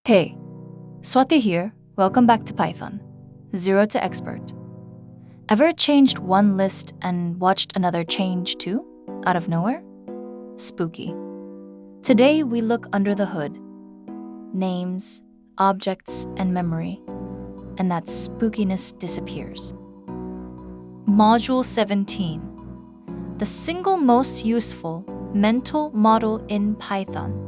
Hey, Swati here. Welcome back to Python. Zero to expert. Ever changed one list and watched another change too, out of nowhere? Spooky. Today we look under the hood. Names, objects, and memory. And that spookiness disappears. Module 17. The single most useful mental model in Python.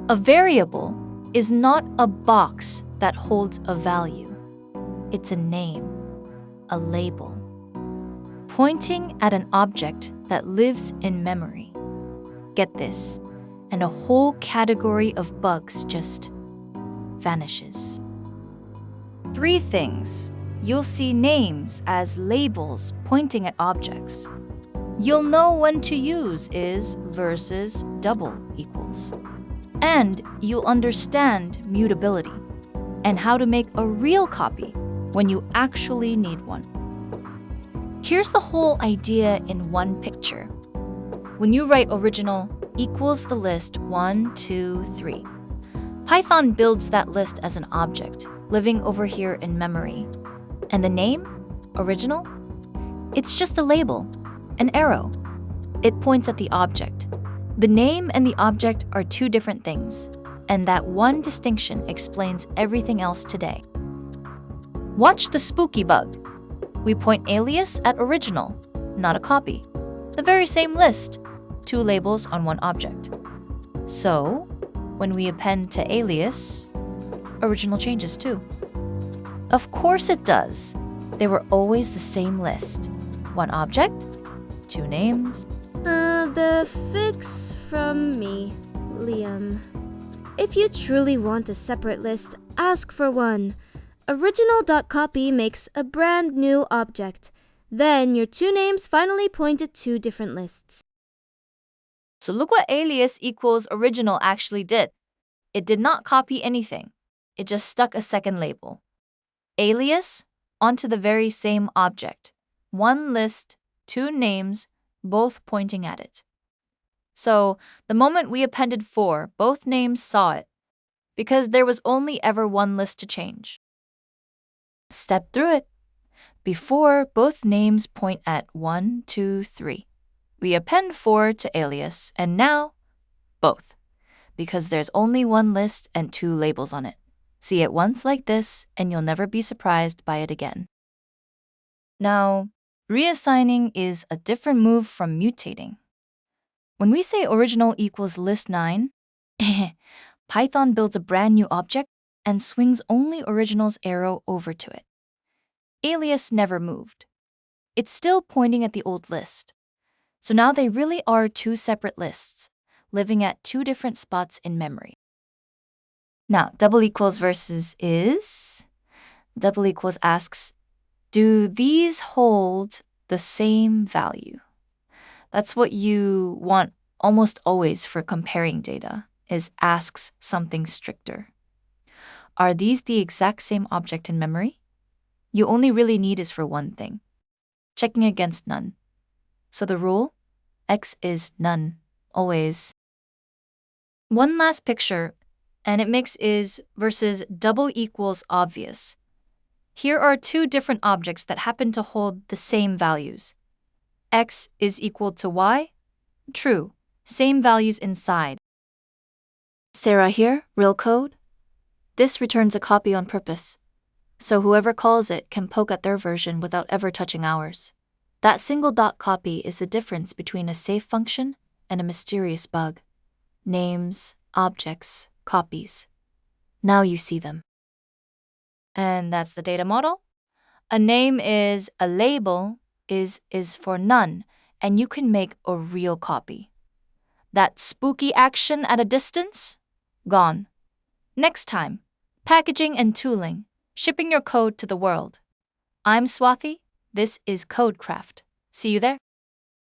A variable is not a box that holds a value. It's a name, a label, pointing at an object that lives in memory. Get this, and a whole category of bugs just vanishes. 3 things. You'll see names as labels pointing at objects. You'll know when to use is versus double equals. And you'll understand mutability and how to make a real copy when you actually need one. Here's the whole idea in one picture. When you write original equals the list 1, 2, 3, Python builds that list as an object living over here in memory. And the name, original, it's just a label, an arrow. It points at the object. The name and the object are 2 different things, and that one distinction explains everything else today. Watch the spooky bug. We point alias at original, not a copy. The very same list, 2 labels on one object. So, when we append to alias, original changes too. Of course it does. They were always the same list. 1 object, 2 names. The fix from me, Liam. If you truly want a separate list, ask for one. Original.copy makes a brand new object. Then your 2 names finally point at 2 different lists. So look what alias equals original actually did. It did not copy anything. It just stuck a second label. Alias onto the very same object. 1 list, 2 names, both pointing at it. So the moment we appended 4, both names saw it, because there was only ever 1 list to change. Step through it. Before, both names point at 1, 2, 3. We append 4 to alias, and now, both, because there's only 1 list and 2 labels on it. See it once like this, and you'll never be surprised by it again. Now, reassigning is a different move from mutating. When we say original equals list 9, Python builds a brand new object and swings only original's arrow over to it. Alias never moved. It's still pointing at the old list. So now they really are 2 separate lists, living at 2 different spots in memory. Now, double equals versus is. Double equals asks, do these hold the same value? That's what you want almost always for comparing data, is asks something stricter. Are these the exact same object in memory? You only really need is for one thing, checking against none. So the rule, x is none, always. One last picture, and it makes is versus double equals obvious. Here are 2 different objects that happen to hold the same values. X is equal to Y? True, same values inside. Sarah here, real code. This returns a copy on purpose, so whoever calls it can poke at their version without ever touching ours. That single dot copy is the difference between a safe function and a mysterious bug. Names, objects, copies. Now you see them. And that's the data model. A name is a label, is for none, and you can make a real copy. That spooky action at a distance? Gone. Next time, packaging and tooling, shipping your code to the world. I'm Swati. This is Codecraft. See you there.